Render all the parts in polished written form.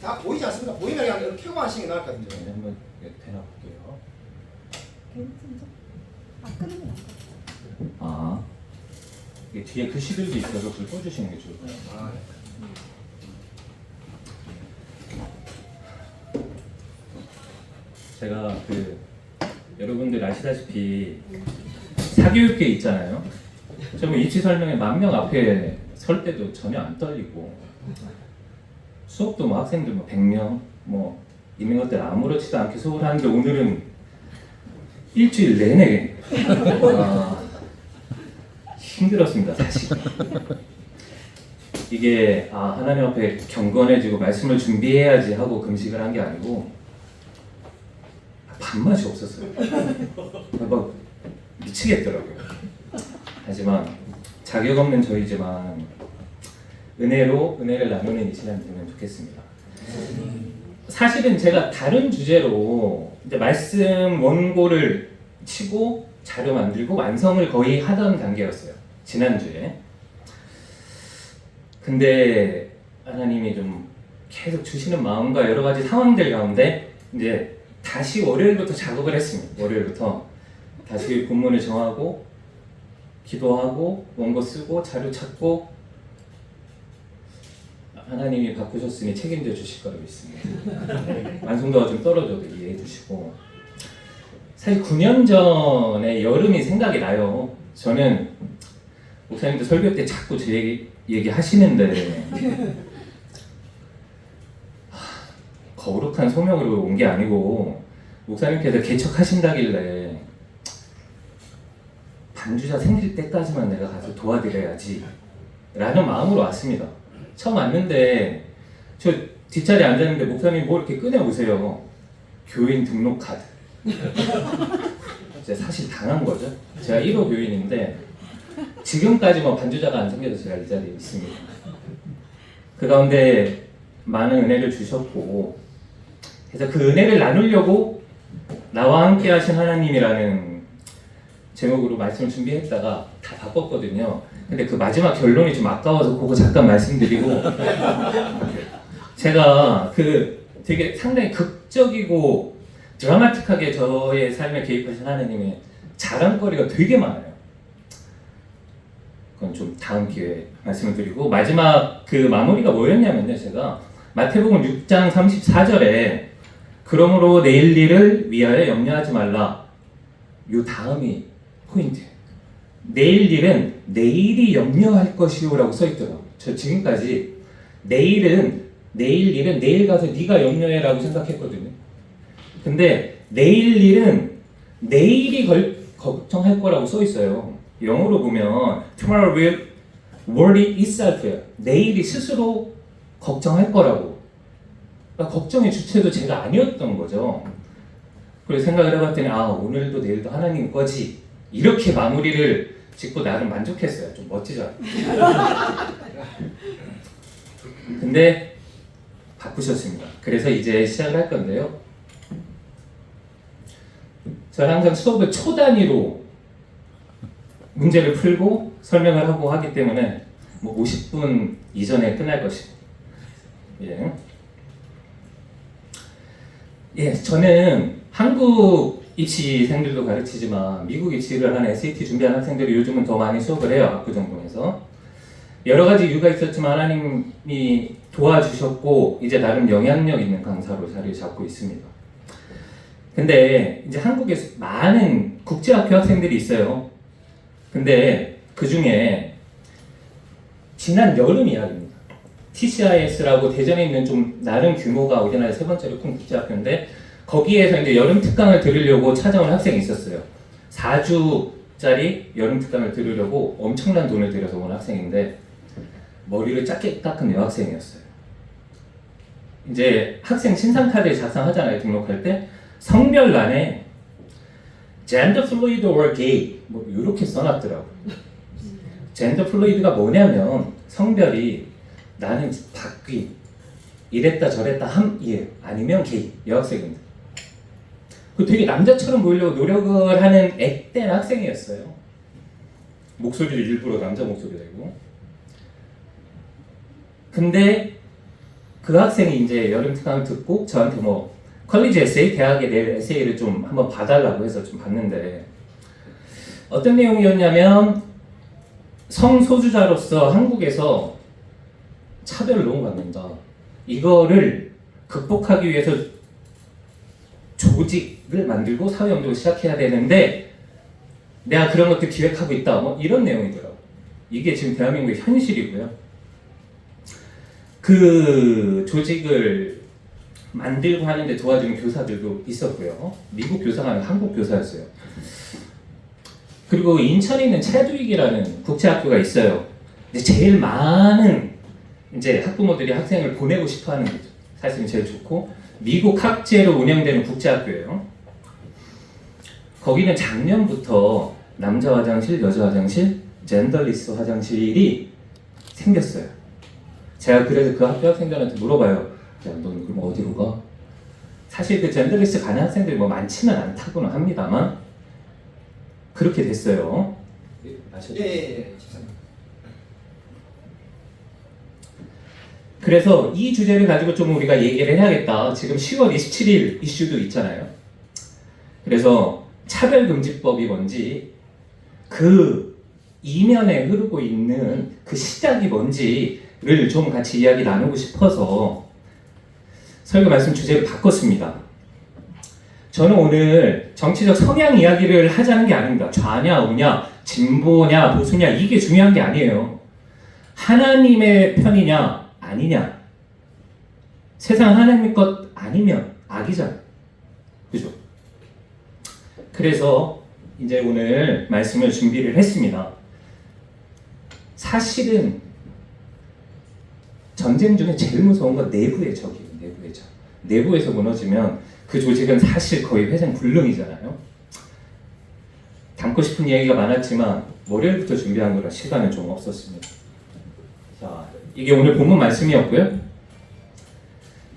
다 보이지 않습니까? 보이면 그냥 이렇게 켜고 하시는 게 나을 것 같은데. 네, 한번 되나 볼게요. 괜찮죠? 끄는 게 나을 것 같아요. 아, 이게 뒤에 글씨들도 있어서 불 꺼주시는 게 좋을 것 같아요. 아, 네. 제가 여러분들 아시다시피 사교육계 있잖아요. 저 입시 설명회 10,000명 앞에 설 때도 전혀 안 떨리고 수업도 뭐 학생들 100명 있는 것들 아무렇지도 않게 수업을 하는데 오늘은 일주일 내내 힘들었습니다, 사실. 이게 하나님 앞에 경건해지고 말씀을 준비해야지 하고 금식을 한 게 아니고 밥맛이 없었어요. 막 미치겠더라고요. 하지만 자격 없는 저희지만 은혜를 나누는 이 시간 되면 좋겠습니다. 사실은 제가 다른 주제로 이제 말씀 원고를 치고 자료 만들고 완성을 거의 하던 단계였어요. 지난주에. 근데 하나님이 좀 계속 주시는 마음과 여러 가지 상황들 가운데 이제 다시 월요일부터 작업을 했습니다. 월요일부터 다시 본문을 정하고 기도하고 원고 쓰고 자료 찾고 하나님이 바꾸셨으니 책임져 주실 거라고 믿습니다. 완성도가 좀 떨어져도 이해해 주시고 사실 9년 전에 여름이 생각이 나요. 저는 목사님도 설교 때 자꾸 제 얘기 하시는데 거룩한 소명으로 온 게 아니고 목사님께서 개척하신다길래 반주자 생길 때까지만 내가 가서 도와드려야지 라는 마음으로 왔습니다. 처음 왔는데 저 뒷자리에 앉았는데 목사님 뭐 이렇게 꺼내오세요. 교인 등록 카드. 제가 사실 당한 거죠. 제가 1호 교인인데 지금까지 반주자가 안 생겨서 제가 이 자리에 있습니다. 그 가운데 많은 은혜를 주셨고 그래서 그 은혜를 나누려고 나와 함께 하신 하나님이라는 제목으로 말씀을 준비했다가 다 바꿨거든요. 근데 그 마지막 결론이 좀 아까워서 그거 잠깐 말씀드리고 제가 되게 상당히 극적이고 드라마틱하게 저의 삶에 개입하신 하나님의 자랑거리가 되게 많아요. 그건 좀 다음 기회에 말씀을 드리고 마지막 마무리가 뭐였냐면요. 제가 마태복음 6장 34절에 그러므로 내일 일을 위하여 염려하지 말라. 요 다음이 포인트예요. 내일 일은 내일이 염려할 것이요 라고 써있더라고요. 저 지금까지 내일 일은 내일 가서 네가 염려해 라고 생각했거든요. 근데 내일 일은 내일이 걱정할 거라고 써있어요. 영어로 보면 Tomorrow will worry itself예요. 내일이 스스로 걱정할 거라고. 그러니까 걱정의 주체도 제가 아니었던 거죠. 그래서 생각을 해봤더니 오늘도 내일도 하나님 거지. 이렇게 마무리를 짓고 나름 만족했어요. 좀 멋지죠? 근데 바꾸셨습니다. 그래서 이제 시작을 할 건데요. 저는 항상 수업을 초 단위로 문제를 풀고 설명을 하고 하기 때문에 50분 이전에 끝날 것입니다. 저는 한국 입시생들도 가르치지만 미국 입시를 하는 SAT 준비하는 학생들이 요즘은 더 많이 수업을 해요. 압구정동에서. 여러 가지 이유가 있었지만 하나님이 도와주셨고 이제 나름 영향력 있는 강사로 자리를 잡고 있습니다. 근데 이제 한국에서 많은 국제학교 학생들이 있어요. 근데 그 중에 지난 여름 이야기입니다. TCIS라고 대전에 있는 좀 나름 규모가 우리나라 세 번째로 큰 국제학교인데 거기에서 이제 여름 특강을 들으려고 찾아온 학생이 있었어요. 4주짜리 여름 특강을 들으려고 엄청난 돈을 들여서 온 학생인데 머리를 짧게 깎은 여학생이었어요. 이제 학생 신상카드에 작성하잖아요. 등록할 때 성별란에 gender fluid or gay 이렇게 써놨더라고요. gender fluid가 뭐냐면 성별이 나는 바퀴 이랬다 저랬다 함이에요. 아니면 게이 여학생입니다. 되게 남자처럼 보이려고 노력을 하는 앳된 학생이었어요. 목소리를 일부러 남자 목소리 내고. 근데 그 학생이 이제 여름 특강을 듣고 저한테 뭐 컬리지 에세이, 대학에 낼 에세이를 좀 한번 봐달라고 해서 좀 봤는데 어떤 내용이었냐면 성소수자로서 한국에서 차별을 너무 받는다. 이거를 극복하기 위해서 조직을 만들고 사회운동을 시작해야 되는데 내가 그런 것들 기획하고 있다. 뭐 이런 내용이더라고요. 이게 지금 대한민국의 현실이고요. 그 조직을 만들고 하는데 도와주는 교사들도 있었고요. 미국 교사가 아니라 한국 교사였어요. 그리고 인천에 있는 체두익이라는 국제학교가 있어요. 근데 제일 많은 이제 학부모들이 학생을 보내고 싶어하는 거죠. 사실은 제일 좋고 미국 학제로 운영되는 국제학교예요. 거기는 작년부터 남자 화장실, 여자 화장실, 젠더리스 화장실이 생겼어요. 제가 그래서 그 학교 학생들한테 물어봐요. 야, 너는 그럼 어디로 가? 사실 그 젠더리스 가는 학생들이 뭐 많지는 않다고는 합니다만 그렇게 됐어요. 아셨죠? 예. 그래서 이 주제를 가지고 좀 우리가 얘기를 해야겠다. 지금 10월 27일 이슈도 있잖아요. 그래서 차별금지법이 뭔지 그 이면에 흐르고 있는 그 시작이 뭔지를 좀 같이 이야기 나누고 싶어서 설교 말씀 주제를 바꿨습니다. 저는 오늘 정치적 성향 이야기를 하자는 게 아닙니다. 좌냐 우냐 진보냐 보수냐 이게 중요한 게 아니에요. 하나님의 편이냐 아니냐. 세상 하나님 것 아니면 악이잖아요. 그죠? 그래서 이제 오늘 말씀을 준비를 했습니다. 사실은 전쟁 중에 제일 무서운 건 내부의 적이에요. 내부의 적. 내부에서 무너지면 그 조직은 사실 거의 회생불능이잖아요. 담고 싶은 이야기가 많았지만 월요일부터 준비한 거라 시간은 좀 없었습니다. 자, 이게 오늘 본문 말씀이었고요.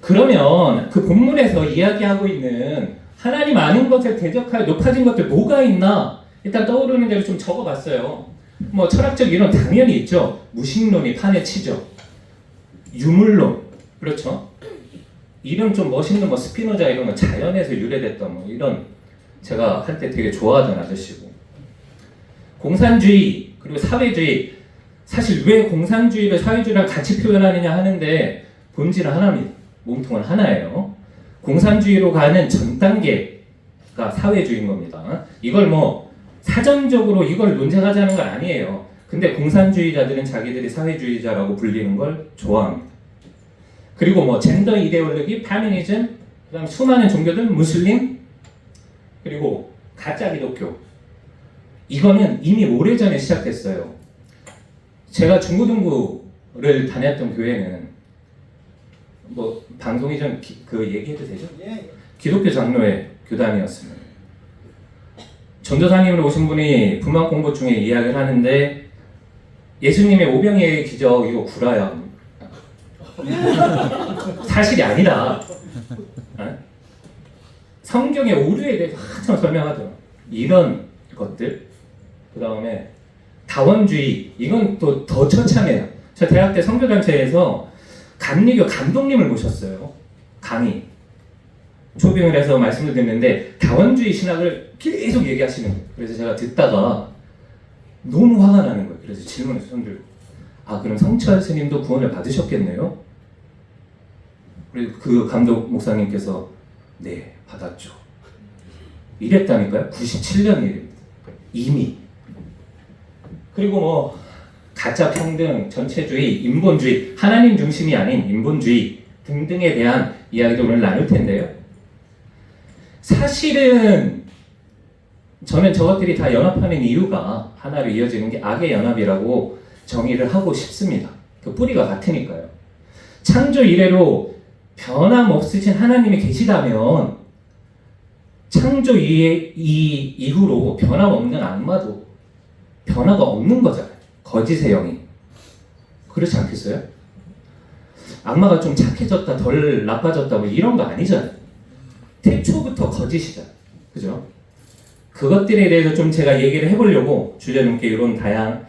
그러면 그 본문에서 이야기하고 있는 하나님 아는 것에 대적하여 높아진 것들 뭐가 있나 일단 떠오르는 대로 좀 적어봤어요. 뭐 철학적 이론 당연히 있죠. 무식론이 판에 치죠. 유물론, 그렇죠. 이름 좀 멋있는 뭐 스피노자 이런 거 자연에서 유래됐던 뭐 이런 제가 한때 되게 좋아하던 아저씨고 공산주의 그리고 사회주의 사실 왜 공산주의를 사회주의랑 같이 표현하느냐 하는데 본질은 하나입니다. 몸통은 하나예요. 공산주의로 가는 전 단계가 사회주의인 겁니다. 이걸 뭐 사전적으로 이걸 논쟁하자는 건 아니에요. 근데 공산주의자들은 자기들이 사회주의자라고 불리는 걸 좋아합니다. 그리고 뭐 젠더 이데올로기, 페미니즘, 그다음 수많은 종교들, 무슬림, 그리고 가짜 기독교. 이거는 이미 오래전에 시작됐어요. 제가 중고등부를 다녔던 교회는 뭐 방송이 좀 그 얘기해도 되죠? 예. 기독교 장로의 교단이었습니다. 전도사님으로 오신 분이 부막 공부 중에 이야기를 하는데 예수님의 오병이의 기적 이거 구라야. 사실이 아니다. 어? 성경의 오류에 대해서 한참 설명하죠. 이런 것들. 그 다음에 다원주의 이건 또 더 처참해요. 저 대학 때 선교단체에서 감리교 감독님을 모셨어요. 강의 초빙을 해서 말씀을 듣는데 다원주의 신학을 계속 얘기하시는 거예요. 그래서 제가 듣다가 너무 화가 나는 거예요. 그래서 질문해서 손들고 아 그럼 성철 스님도 구원을 받으셨겠네요? 그리고 그 감독 목사님께서 네 받았죠. 이랬다니까요. 97년 일입니다. 이미. 그리고 뭐 가짜 평등, 전체주의, 인본주의, 하나님 중심이 아닌 인본주의 등등에 대한 이야기도 오늘 나눌 텐데요. 사실은 저는 저것들이 다 연합하는 이유가 하나로 이어지는 게 악의 연합이라고 정의를 하고 싶습니다. 그 뿌리가 같으니까요. 창조 이래로 변함없으신 하나님이 계시다면 창조 이후로 변함없는 악마도 변화가 없는 거잖아요. 거짓의 영이. 그렇지 않겠어요? 악마가 좀 착해졌다, 덜 나빠졌다 뭐 이런 거 아니잖아요. 태초부터 거짓이잖아요. 그죠? 그것들에 대해서 좀 제가 얘기를 해보려고 주제넘게 이런 다양한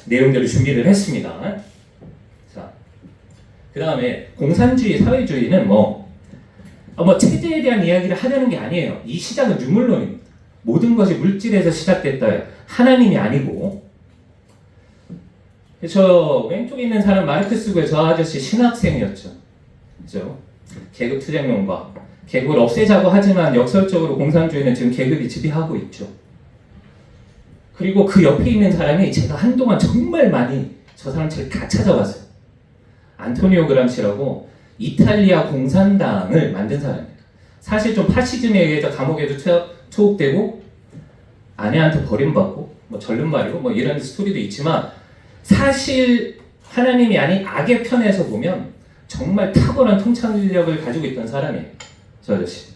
내용들을 준비를 했습니다. 자, 그 다음에 공산주의, 사회주의는 뭐 체제에 대한 이야기를 하려는 게 아니에요. 이 시작은 유물론입니다. 모든 것이 물질에서 시작됐다. 하나님이 아니고. 저 왼쪽에 있는 사람 마르크스고요. 저 아저씨 신학생이었죠. 그죠? 계급 투쟁론과 계급을 없애자고 하지만 역설적으로 공산주의는 지금 계급이 지배하고 있죠. 그리고 그 옆에 있는 사람이 제가 한동안 정말 많이 저 사람 책 다 찾아봤어요. 안토니오 그람시라고 이탈리아 공산당을 만든 사람입니다. 사실 좀 파시즘에 의해서 감옥에도 투옥되고 아내한테 버림받고 뭐 전륜발이고 뭐 이런 스토리도 있지만 사실 하나님이 아닌 악의 편에서 보면 정말 탁월한 통찰력을 가지고 있던 사람이에요. 저 아저씨.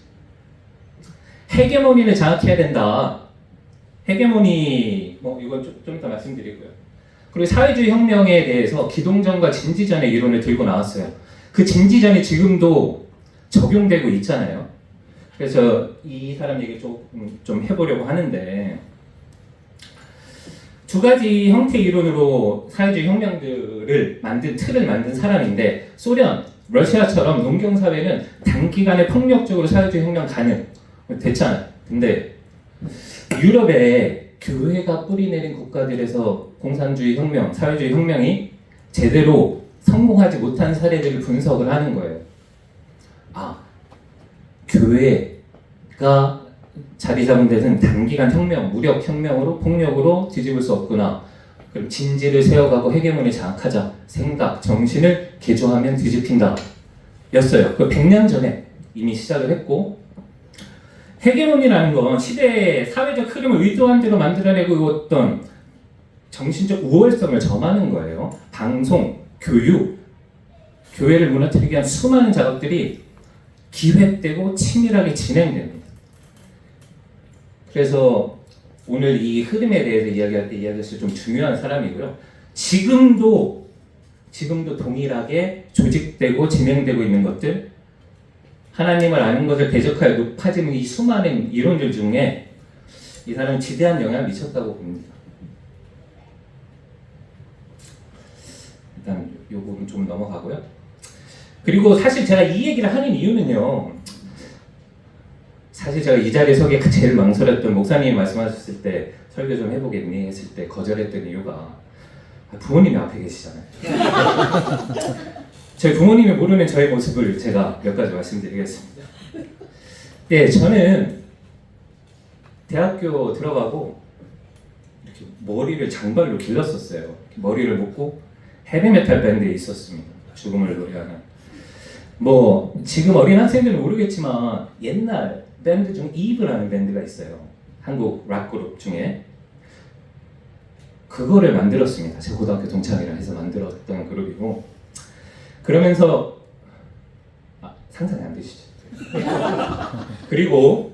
헤게모니를 장악해야 된다. 헤게모니 뭐 이건 좀 이따 말씀드리고요. 그리고 사회주의 혁명에 대해서 기동전과 진지전의 이론을 들고 나왔어요. 그 진지전이 지금도 적용되고 있잖아요. 그래서 이 사람 얘기 좀 해보려고 하는데 두 가지 형태 이론으로 사회주의 혁명들을 틀을 만든 사람인데 소련, 러시아처럼 농경사회는 단기간에 폭력적으로 사회주의 혁명 가능 됐잖아요. 근데 유럽에 교회가 뿌리내린 국가들에서 공산주의 혁명, 사회주의 혁명이 제대로 성공하지 못한 사례들을 분석을 하는 거예요. 교회가 자리 잡은 데는 단기간 혁명, 무력 혁명으로 폭력으로 뒤집을 수 없구나. 그럼 진지를 세워가고 헤게모니 장악하자. 생각, 정신을 개조하면 뒤집힌다. 였어요. 그 100년 전에 이미 시작을 했고 헤게모니라는 건 시대의 사회적 흐름을 의도한 대로 만들어내고 어떤 정신적 우월성을 점하는 거예요. 방송, 교육, 교회를 무너뜨리기 위한 수많은 작업들이 기획되고 치밀하게 진행됩니다. 그래서 오늘 이 흐름에 대해서 이야기할 때 이야기했을 좀 중요한 사람이고요. 지금도 동일하게 조직되고 진행되고 있는 것들, 하나님을 아는 것을 대적하여 높아지는 이 수많은 이론들 중에 이 사람은 지대한 영향을 미쳤다고 봅니다. 일단 이 부분 좀 넘어가고요. 그리고 사실 제가 이 얘기를 하는 이유는요. 사실 제가 이 자리에 서기가 제일 망설였던 목사님이 말씀하셨을 때 설교 좀 해보겠니 했을 때 거절했던 이유가 부모님이 앞에 계시잖아요. 저희 부모님이 모르는 저의 모습을 제가 몇 가지 말씀드리겠습니다. 네, 저는 대학교 들어가고 이렇게 머리를 장발로 길렀었어요. 머리를 묶고 헤비메탈 밴드에 있었습니다. 죽음을 노래하는. 뭐 지금 어린 학생들은 모르겠지만 옛날 밴드 중 이브라는 밴드가 있어요. 한국 락 그룹 중에. 그거를 만들었습니다. 제 고등학교 동창이랑 해서 만들었던 그룹이고 그러면서 상상이 안 되시죠? 그리고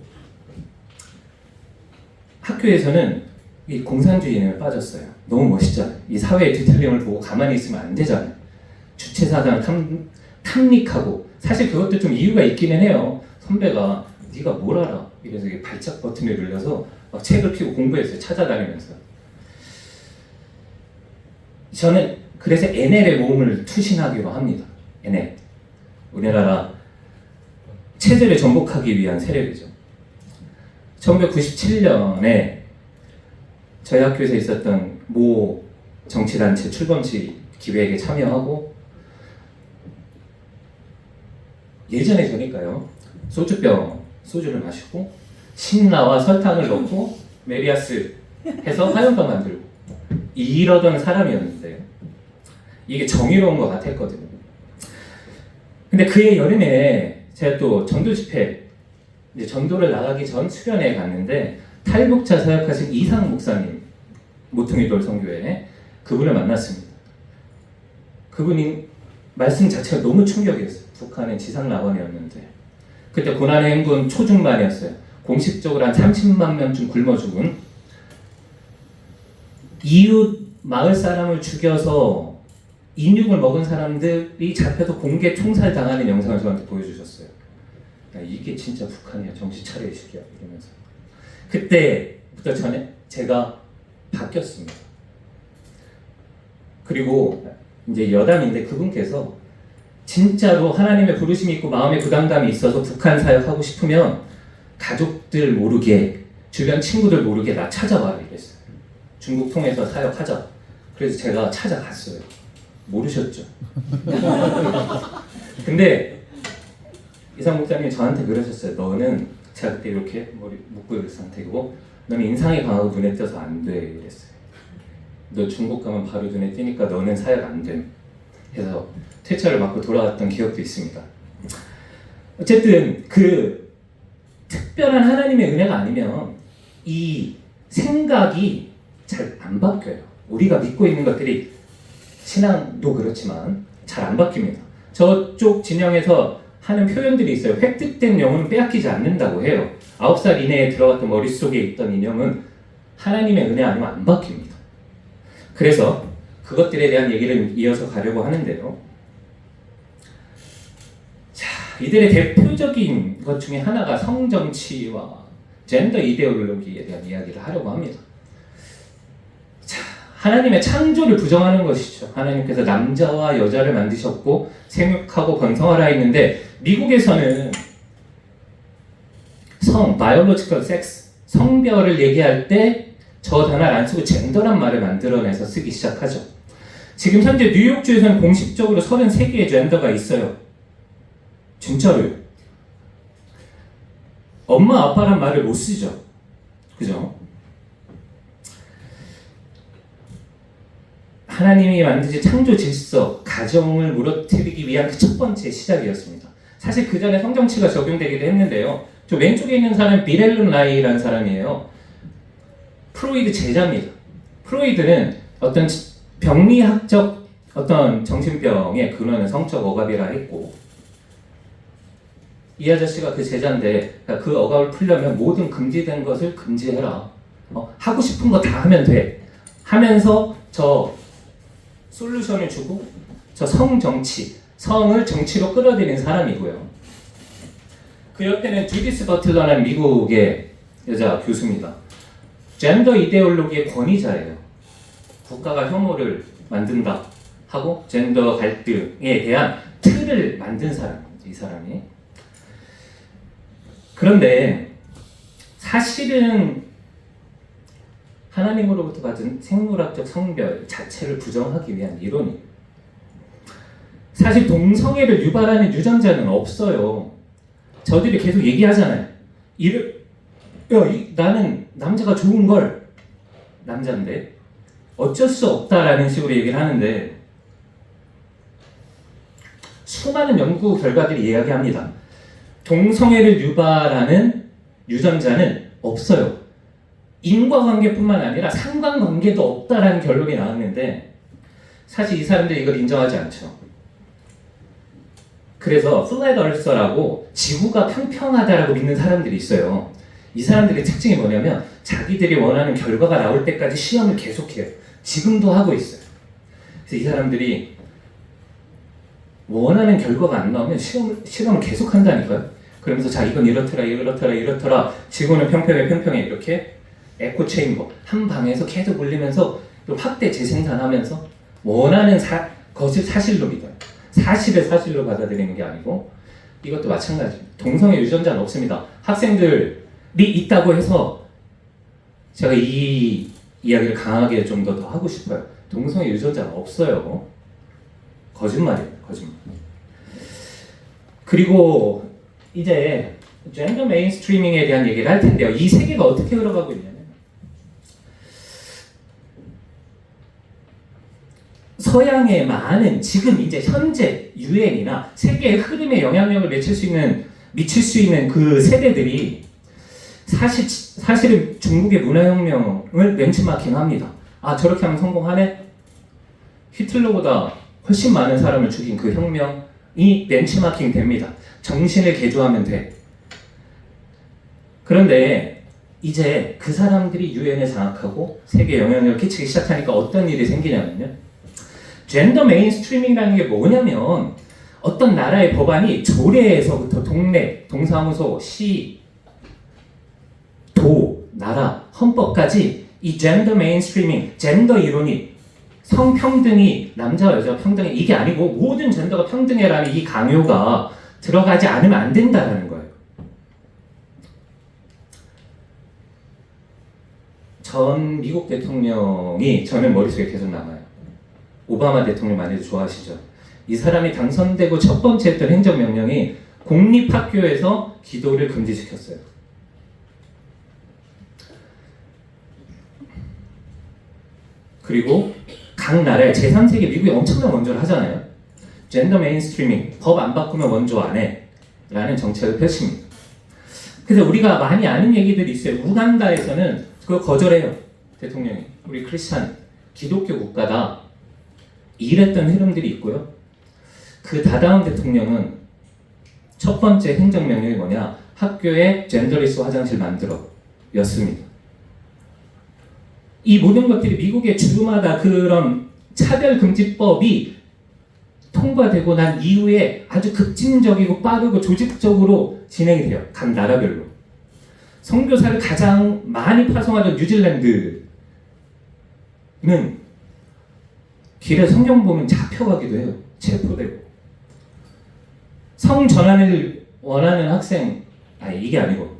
학교에서는 이 공산주의에 빠졌어요. 너무 멋있잖아요. 이 사회의 뒤틀림을 보고 가만히 있으면 안 되잖아요. 주체사상을 탐닉하고 사실 그것도 좀 이유가 있기는 해요. 선배가 네가 뭘 알아? 이래서 발작 버튼을 눌러서 막 책을 펴고 공부했어요. 찾아다니면서. 저는 그래서 NL의 모험을 투신하기로 합니다. NL. 우리나라 체제를 정복하기 위한 세력이죠. 1997년에 저희 학교에서 있었던 모 정치단체 출범식 기획에 참여하고 예전에 저니까요. 소주를 마시고 신라와 설탕을 넣고 메리아스 해서 화염병 만들고 이러던 사람이었는데 이게 정의로운 것 같았거든요. 근데 그해 여름에 제가 또 전도 집회 이제 전도를 나가기 전 수련회에 갔는데 탈북자 사역하신 이상 목사님 모퉁이돌 선교회 그분을 만났습니다. 그분이 말씀 자체가 너무 충격이었어요. 북한은 지상낙원이었는데 그때 고난의 행군 초중반이었어요. 공식적으로 한 30만 명쯤 굶어 죽은 이웃 마을 사람을 죽여서 인육을 먹은 사람들이 잡혀서 공개 총살 당하는 영상을 저한테 보여주셨어요. 야, 이게 진짜 북한이야. 정신 차려 이 새끼야 이러면서 그때부터 제가 바뀌었습니다. 그리고 이제 여담인데 그분께서 진짜로 하나님의 부르심이 있고 마음의 부담감이 있어서 북한 사역하고 싶으면 가족들 모르게 주변 친구들 모르게 나 찾아와라 이랬어요. 중국 통해서 사역하자. 그래서 제가 찾아갔어요. 모르셨죠? 근데 이상 목사님이 저한테 그러셨어요. 너는 제가 그때 이렇게 머리 묶고 있는 상태고 너는 인상이 강하고 눈에 띄어서 안 돼 이랬어요. 너 중국 가면 바로 눈에 띄니까 너는 사역 안 됨. 해서 퇴짜를 맞고 돌아왔던 기억도 있습니다. 어쨌든 그 특별한 하나님의 은혜가 아니면 이 생각이 잘 안 바뀌어요. 우리가 믿고 있는 것들이 신앙도 그렇지만 잘 안 바뀝니다. 저쪽 진영에서 하는 표현들이 있어요. 획득된 영혼은 빼앗기지 않는다고 해요. 9살 이내에 들어갔던 머릿속에 있던 인형은 하나님의 은혜 아니면 안 바뀝니다. 그래서 그것들에 대한 얘기를 이어서 가려고 하는데요. 자, 이들의 대표적인 것 중에 하나가 성정치와 젠더 이데올로기에 대한 이야기를 하려고 합니다. 자, 하나님의 창조를 부정하는 것이죠. 하나님께서 남자와 여자를 만드셨고 생육하고 번성하라 했는데 미국에서는 biological sex, 성별을 얘기할 때 저 단어를 안 쓰고 젠더란 말을 만들어내서 쓰기 시작하죠. 지금 현재 뉴욕주에서는 공식적으로 33개의 젠더가 있어요. 진짜로요. 엄마 아빠란 말을 못 쓰죠. 그죠? 하나님이 만드신 창조 질서, 가정을 무너뜨리기 위한 그 첫 번째 시작이었습니다. 사실 그 전에 성정치가 적용되기도 했는데요. 저 왼쪽에 있는 사람은 비렐룬 라이라는 사람이에요. 프로이드 제자입니다. 프로이드는 어떤 병리학적 어떤 정신병의 근원은 성적 억압이라 했고, 이 아저씨가 그 제자인데 그 억압을 풀려면 모든 금지된 것을 금지해라. 하고 싶은 거 다 하면 돼. 하면서 저 솔루션을 주고 저 성정치, 성을 정치로 끌어들이는 사람이고요. 그 옆에는 주디스 버틀러라는 미국의 여자 교수입니다. 젠더 이데올로기의 권위자예요. 국가가 혐오를 만든다 하고 젠더 갈등에 대한 틀을 만든 사람입니다. 이 사람이. 그런데 사실은 하나님으로부터 받은 생물학적 성별 자체를 부정하기 위한 이론이, 사실 동성애를 유발하는 유전자는 없어요. 저들이 계속 얘기하잖아요. 나는 남자가 좋은 걸, 남자인데 어쩔 수 없다라는 식으로 얘기를 하는데, 수많은 연구 결과들이 이야기합니다. 동성애를 유발하는 유전자는 없어요. 인과관계뿐만 아니라 상관관계도 없다라는 결론이 나왔는데, 사실 이 사람들이 이걸 인정하지 않죠. 그래서 플랫 얼서라고 지구가 평평하다라고 믿는 사람들이 있어요. 이 사람들의 특징이 뭐냐면 자기들이 원하는 결과가 나올 때까지 시험을 계속해요. 지금도 하고 있어요. 그래서 이 사람들이 원하는 결과가 안 나오면 실험을 계속 한다니까요. 그러면서 자, 이건 이렇더라, 지구는 평평해 이렇게 에코 체인버 한 방에서 계속 울리면서 확대 재생산하면서 원하는 것을 사실로 믿어요. 사실을 사실로 받아들이는 게 아니고, 이것도 마찬가지입니다. 동성애 유전자는 없습니다. 학생들이 있다고 해서 제가 이 이야기를 강하게 좀 더 하고 싶어요. 동성애 유전자는 없어요. 거짓말이에요. 거짓말. 그리고 이제 젠더 메인스트리밍에 대한 얘기를 할 텐데요. 이 세계가 어떻게 흘러가고 있냐면, 서양의 많은 지금 이제 현재 유엔이나 세계의 흐름에 영향력을 미칠 수 있는 그 세대들이 사실은 중국의 문화혁명을 벤치마킹합니다. 아, 저렇게 하면 성공하네? 히틀러보다 훨씬 많은 사람을 죽인 그 혁명이 벤치마킹 됩니다. 정신을 개조하면 돼. 그런데 이제 그 사람들이 유엔에 장악하고 세계에 영향력을 끼치기 시작하니까 어떤 일이 생기냐면요. 젠더 메인스트리밍이라는 게 뭐냐면, 어떤 나라의 법안이 조례에서부터 동네, 동사무소, 시, 도, 나라, 헌법까지 이 젠더 메인스트리밍, 젠더 이론이 성평등이 남자와 여자가 평등해 이게 아니고 모든 젠더가 평등해라는 이 강요가 들어가지 않으면 안 된다라는 거예요. 전 미국 대통령이 저는 머릿속에 계속 남아요. 오바마 대통령 많이들 좋아하시죠? 이 사람이 당선되고 첫 번째 했던 행정명령이 공립학교에서 기도를 금지시켰어요. 그리고 각 나라에 제3세계 미국이 엄청난 원조를 하잖아요. 젠더 메인스트리밍, 법 안 바꾸면 원조 안 해 라는 정책을 펼칩니다. 그래서 우리가 많이 아는 얘기들이 있어요. 우간다에서는 그거 거절해요. 대통령이. 우리 크리스찬, 기독교 국가다. 이랬던 흐름들이 있고요. 그 다다음 대통령은 첫 번째 행정명령이 뭐냐? 학교에 젠더리스 화장실 만들어 였습니다. 이 모든 것들이 미국의 주마다 그런 차별금지법이 통과되고 난 이후에 아주 급진적이고 빠르고 조직적으로 진행이 돼요. 각 나라별로. 선교사를 가장 많이 파송하던 뉴질랜드는 길에 성경 보면 잡혀가기도 해요. 체포되고. 성 전환을 원하는 학생, 아니 이게 아니고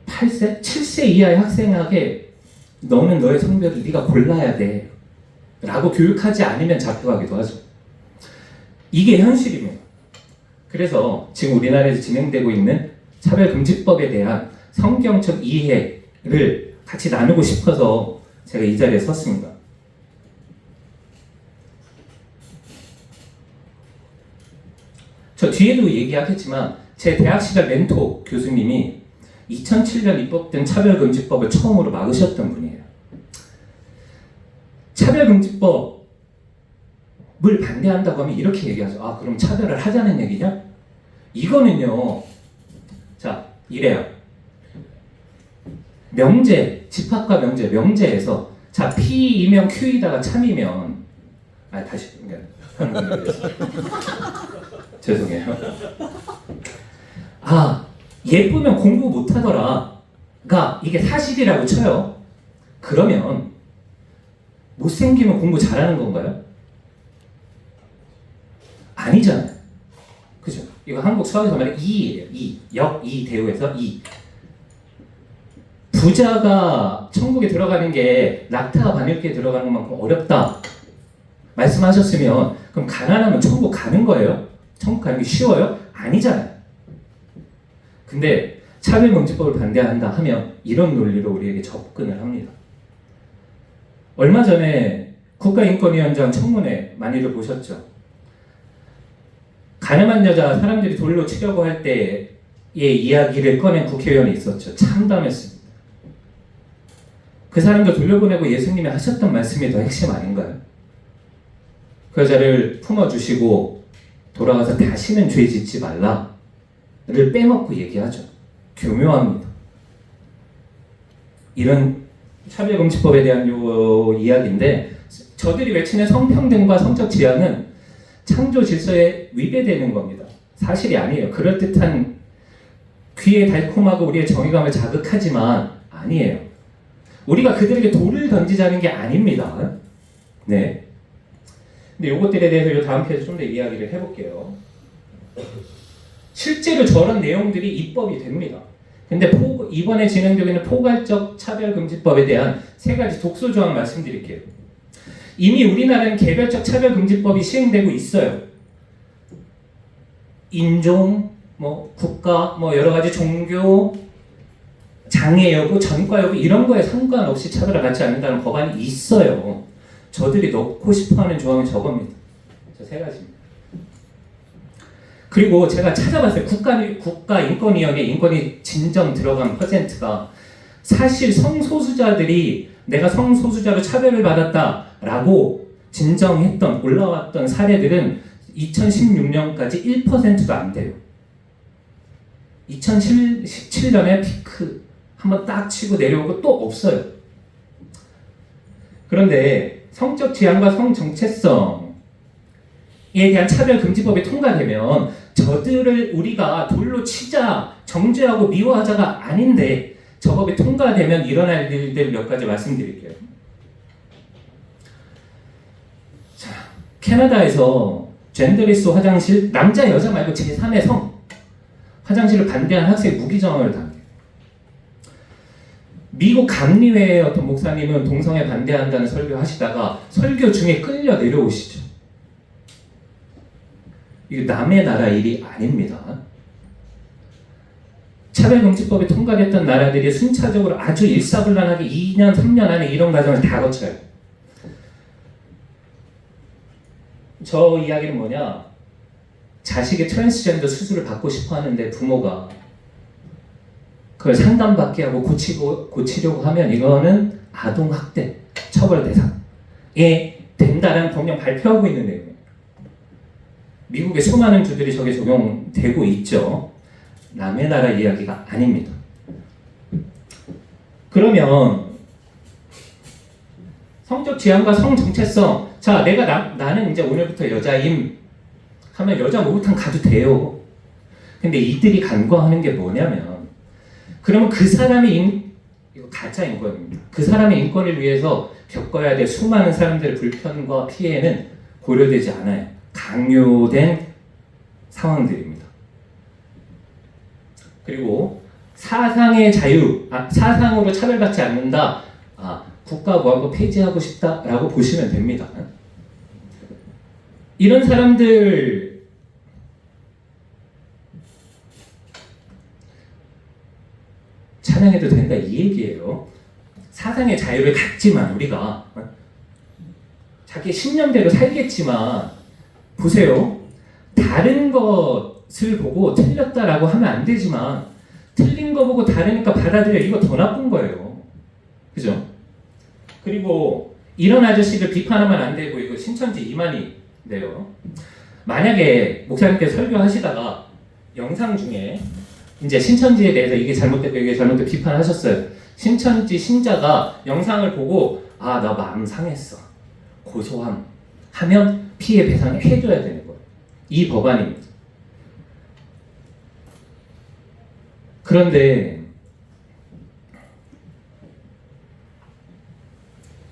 8세? 7세 이하의 학생에게 너는 너의 성별을 네가 골라야 돼 라고 교육하지 않으면 잡혀가기도 하죠. 이게 현실입니다. 그래서 지금 우리나라에서 진행되고 있는 차별금지법에 대한 성경적 이해를 같이 나누고 싶어서 제가 이 자리에 섰습니다. 저 뒤에도 얘기하겠지만 제 대학 시절 멘토 교수님이 2007년 입법된 차별금지법을 처음으로 막으셨던 분이에요. 차별금지법을 반대한다고 하면 이렇게 얘기하죠. 아, 그럼 차별을 하자는 얘기냐? 이거는요. 자, 이래요. 명제, 집합과 명제에서 자, P이면 Q이다가 참이면 다시 죄송해요. 아, 예쁘면 공부 못하더라가 이게 사실이라고 쳐요. 그러면 못생기면 공부 잘하는 건가요? 아니잖아요. 그죠? 이거 한국 수학에서 말하는 이예요. 이 대우에서 이. 부자가 천국에 들어가는 게 낙타가 바늘기에 들어가는 것만큼 어렵다 말씀하셨으면 그럼 가난하면 천국 가는 거예요? 천국 가는 게 쉬워요? 아니잖아요. 근데 차별금지법을 반대한다 하면 이런 논리로 우리에게 접근을 합니다. 얼마 전에 국가인권위원장 청문회 많이들 보셨죠? 가늠한 여자 사람들이 돌로 치려고 할 때의 이야기를 꺼낸 국회의원이 있었죠. 참담했습니다. 그 사람들 돌려보내고 예수님이 하셨던 말씀이 더 핵심 아닌가요? 그 여자를 품어주시고 돌아가서 다시는 죄 짓지 말라를 빼먹고 얘기하죠. 교묘합니다. 이런 차별금지법에 대한 요 이야기인데 저들이 외치는 성평등과 성적 지향은 창조 질서에 위배되는 겁니다. 사실이 아니에요. 그럴듯한 귀에 달콤하고 우리의 정의감을 자극하지만 아니에요. 우리가 그들에게 돌을 던지자는 게 아닙니다. 네. 근데 이것들에 대해서 이 다음 편에서 좀 더 이야기를 해볼게요. 실제로 저런 내용들이 입법이 됩니다. 근데 이번에 진행되고 있는 포괄적 차별금지법에 대한 세 가지 독소 조항 말씀드릴게요. 이미 우리나라는 개별적 차별금지법이 시행되고 있어요. 인종, 국가, 여러 가지 종교, 장애 여부, 전과 여부 이런 거에 상관없이 차별을 받지 않는다는 법안이 있어요. 저들이 넣고 싶어하는 조항이 저겁니다. 저 세 가지입니다. 그리고 제가 찾아봤어요. 국가인권위원회 인권이 진정 들어간 퍼센트가 사실 성소수자들이 내가 성소수자로 차별을 받았다라고 진정했던 올라왔던 사례들은 2016년까지 1%도 안 돼요. 2017년에 피크 한번 딱 치고 내려오고 또 없어요. 그런데 성적 지향과 성 정체성에 대한 차별금지법이 통과되면 저들을 우리가 돌로 치자, 정죄하고 미워하자가 아닌데 저 법이 통과되면 일어날 일들 몇 가지 말씀드릴게요. 캐나다에서 젠더리스 화장실, 남자 여자 말고 제3의 성 화장실을 반대한 학생 무기정을 당해요. 미국 감리회의 어떤 목사님은 동성애 반대한다는 설교하시다가 설교 중에 끌려 내려오시죠. 이거 남의 나라 일이 아닙니다. 차별금지법이 통과됐던 나라들이 순차적으로 아주 일사불란하게 2년, 3년 안에 이런 과정을 다 거쳐요. 저 이야기는 뭐냐? 자식이 트랜스젠더 수술을 받고 싶어 하는데 부모가 그걸 상담받게 하고 고치려고 하면 이거는 아동학대 처벌 대상에 된다는 법령 발표하고 있는 내용이에요. 미국의 수많은 주들이 저게 적용되고 있죠. 남의 나라 이야기가 아닙니다. 그러면 성적 지향과 성 정체성, 자 내가 나는 이제 오늘부터 여자임 하면 여자 목욕탕 가도 돼요. 근데 이들이 간과하는 게 뭐냐면 그러면 그 사람의 이거 가짜 인권입니다. 그 사람의 인권을 위해서 겪어야 될 수많은 사람들의 불편과 피해는 고려되지 않아요. 강요된 상황들입니다. 그리고 사상의 자유, 사상으로 차별받지 않는다. 국가보안법 폐지하고 싶다라고 보시면 됩니다. 이런 사람들 찬양해도 된다 이 얘기예요. 사상의 자유를 갖지만 우리가 자기 신념대로 살겠지만 보세요. 다른 것을 보고 틀렸다라고 하면 안 되지만 틀린 거 보고 다르니까 받아들여. 이거 더 나쁜 거예요. 그죠? 그리고 이런 아저씨를 비판하면 안 되고 이거 신천지 이만희인데요. 만약에 목사님께서 설교하시다가 영상 중에 이제 신천지에 대해서 이게 잘못됐고 이게 잘못됐고 비판하셨어요. 신천지 신자가 영상을 보고 나 마음 상했어. 고소함 하면 피해 배상을 해줘야 되는 거예요. 이 법안입니다. 그런데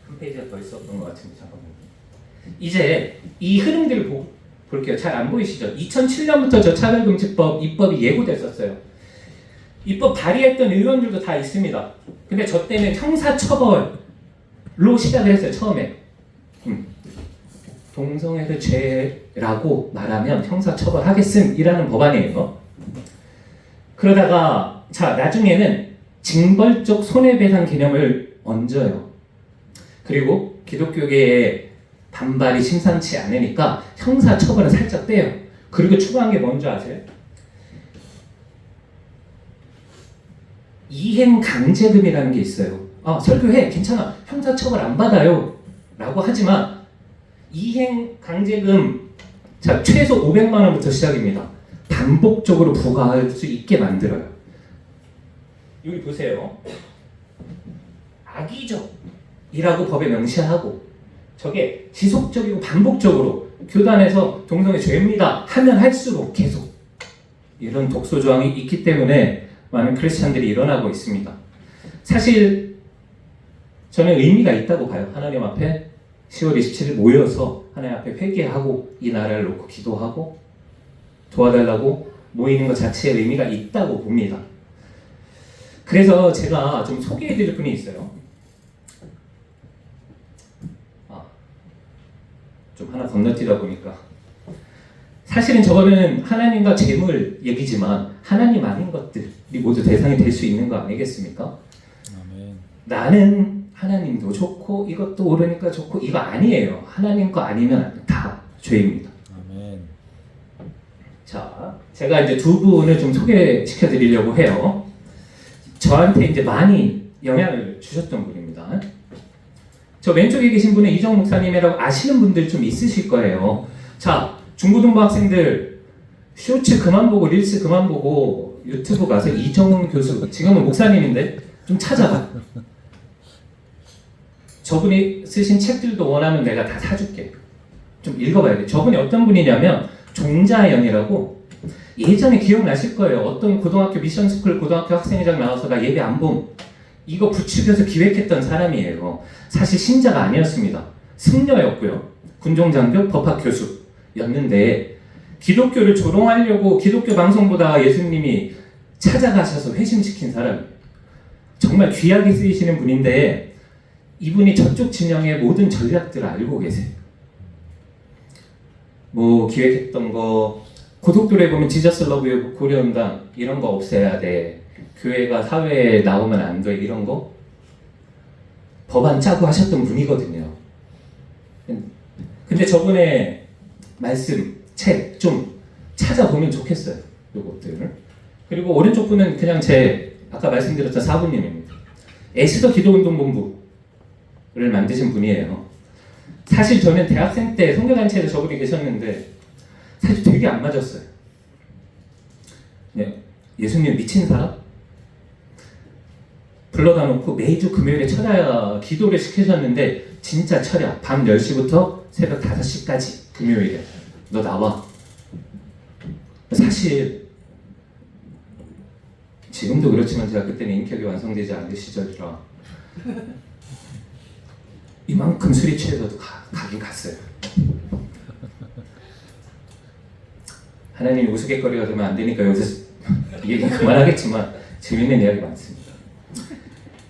한 페이지가 더 있었던 것 같은데 잠깐만요. 이제 이 흐름들을 볼게요. 잘 안 보이시죠? 2007년부터 저 차별금지법 입법이 예고됐었어요. 입법 발의했던 의원들도 다 있습니다. 근데 저 때는 형사처벌로 시작을 했어요. 처음에 동성애를 죄라고 말하면 형사처벌하겠음이라는 법안이에요. 그러다가 나중에는 징벌적 손해배상 개념을 얹어요. 그리고 기독교계의 반발이 심상치 않으니까 형사처벌을 살짝 빼요. 그리고 추가한 게 뭔지 아세요? 이행강제금이라는 게 있어요. 설교해 괜찮아 형사처벌 안 받아요 라고 하지만 이행강제금 최소 500만 원부터 시작입니다. 반복적으로 부과할 수 있게 만들어요. 여기 보세요. 악의적이라고 법에 명시하고 저게 지속적이고 반복적으로 교단에서 동성애 죄입니다 하면 할수록 계속 이런 독소 조항이 있기 때문에 많은 크리스찬들이 일어나고 있습니다. 사실 저는 의미가 있다고 봐요. 하나님 앞에 10월 27일 모여서 하나님 앞에 회개하고 이 나라를 놓고 기도하고 도와달라고 모이는 것 자체에 의미가 있다고 봅니다. 그래서 제가 좀 소개해드릴 분이 있어요. 좀 하나 건너뛰다 보니까 사실은 저거는 하나님과 재물 얘기지만 하나님 아닌 것들이 모두 대상이 될 수 있는 거 아니겠습니까? 아멘. 나는 하나님도 좋고 이것도 옳으니까 좋고 이거 아니에요. 하나님 거 아니면 다 죄입니다. 아멘. 자, 제가 이제 두 분을 좀 소개시켜 드리려고 해요. 저한테 이제 많이 영향을 주셨던 분입니다. 저 왼쪽에 계신 분은 이정 목사님이라고 아시는 분들 좀 있으실 거예요. 자, 중고등부 학생들 쇼츠 그만 보고 릴스 그만 보고 유튜브 가서 이정훈 교수, 지금은 목사님인데 좀 찾아봐. 저분이 쓰신 책들도 원하면 내가 다 사줄게. 좀 읽어봐야 돼. 저분이 어떤 분이냐면 종자연이라고 예전에 기억나실 거예요. 어떤 고등학교 미션스쿨 고등학교 학생회장 나와서 나 예배 안 봄. 이거 부추겨서 기획했던 사람이에요. 사실 신자가 아니었습니다. 승려였고요. 군종장교, 법학 교수였는데 기독교를 조롱하려고 기독교 방송보다 예수님이 찾아가셔서 회심시킨 사람, 정말 귀하게 쓰이시는 분인데 이분이 저쪽 진영의 모든 전략들을 알고 계세요. 뭐 기획했던 거, 고속도로에 보면 지저스 러브 고려운당 이런 거 없애야 돼, 교회가 사회에 나오면 안 돼, 이런 거 법안 짜고 하셨던 분이거든요. 근데 저번에 말씀, 책 좀 찾아보면 좋겠어요. 요것들. 그리고 오른쪽 분은 그냥 제 아까 말씀드렸던 사부님입니다. 에스더 기도운동본부를 만드신 분이에요. 사실 저는 대학생 때 선교단체에 저분이 계셨는데 사실 되게 안 맞았어요. 네, 예수님 미친 사람? 불러다 놓고 매주 금요일에 철야 기도를 시키셨는데 진짜 철야 밤 10시부터 새벽 5시까지 금요일에 너 나와. 사실 지금도 그렇지만 제가 그때는 인격이 완성되지 않은 시절이라 이만큼 술이 취해서도 가긴 갔어요. 하나님이 우스갯거리가 되면 안 되니까 여기서 이 얘기 그만하겠지만 재밌는 이야기 많습니다.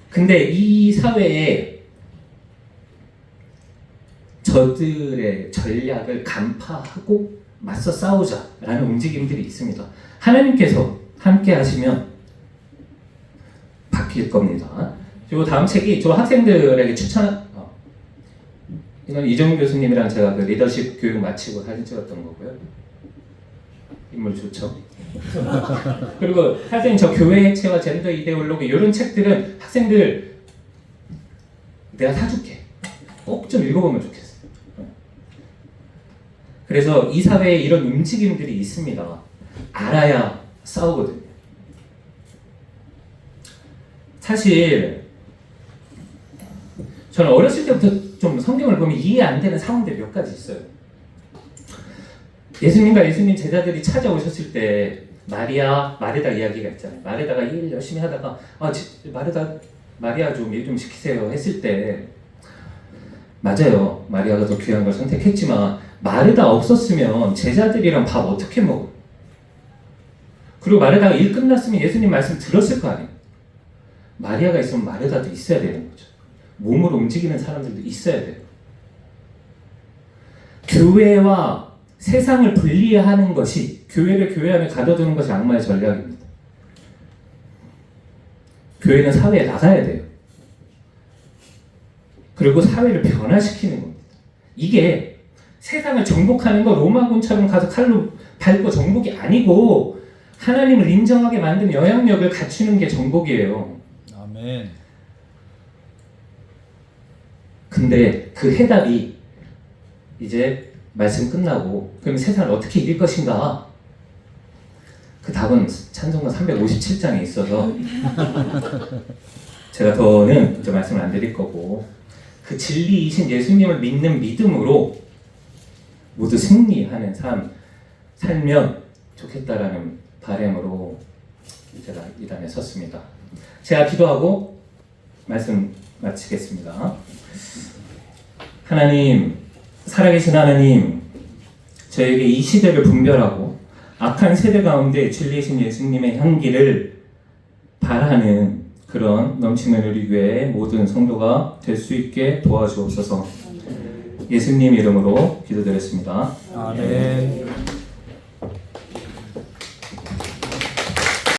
근데 이 사회에 저들의 전략을 간파하고 맞서 싸우자라는 움직임들이 있습니다. 하나님께서 함께 하시면 바뀔 겁니다. 그리고 다음 책이 저 학생들에게 이건 이정훈 교수님이랑 제가 그 리더십 교육 마치고 사진 찍었던 거고요. 인물 좋죠. 그리고 사실 저 교회 해체와 젠더 이데올로기 이런 책들은 학생들 내가 사줄게. 꼭 좀 읽어보면 좋겠어요. 그래서 이 사회에 이런 움직임들이 있습니다. 알아야 싸우거든요. 사실 저는 어렸을 때부터 좀 성경을 보면 이해 안 되는 상황들이 몇 가지 있어요. 예수님과 예수님 제자들이 찾아오셨을 때 마르다 이야기가 있잖아요. 마르다가 일 열심히 하다가 마리아 좀 일 좀 시키세요 했을 때 맞아요. 마리아가 더 귀한 걸 선택했지만 마르다 없었으면 제자들이랑 밥 어떻게 먹어? 그리고 마르다가 일 끝났으면 예수님 말씀 들었을 거 아니에요. 마리아가 있으면 마르다도 있어야 되는 거죠. 몸으로 움직이는 사람들도 있어야 돼요. 교회와 세상을 분리하는 것이, 교회를 교회 안에 가둬두는 것이 악마의 전략입니다. 교회는 사회에 나가야 돼요. 그리고 사회를 변화시키는 겁니다. 이게 세상을 정복하는 거 로마군처럼 가서 칼로 밟고 정복이 아니고 하나님을 인정하게 만든 영향력을 갖추는 게 정복이에요. 아멘. 근데 그 해답이 이제 말씀 끝나고 그럼 세상을 어떻게 이길 것인가? 그 답은 찬송가 357장에 있어서 제가 더는 이제 말씀을 안 드릴 거고, 그 진리이신 예수님을 믿는 믿음으로 모두 승리하는 삶 살면 좋겠다라는 바람으로 제가 이 단에 섰습니다. 제가 기도하고 말씀 마치겠습니다. 하나님, 살아계신 하나님, 저에게 이 시대를 분별하고 악한 세대 가운데 진리이신 예수님의 향기를 바라는 그런 넘치는 우리 교회의 모든 성도가 될 수 있게 도와주옵소서. 예수님 이름으로 기도드렸습니다. 아멘.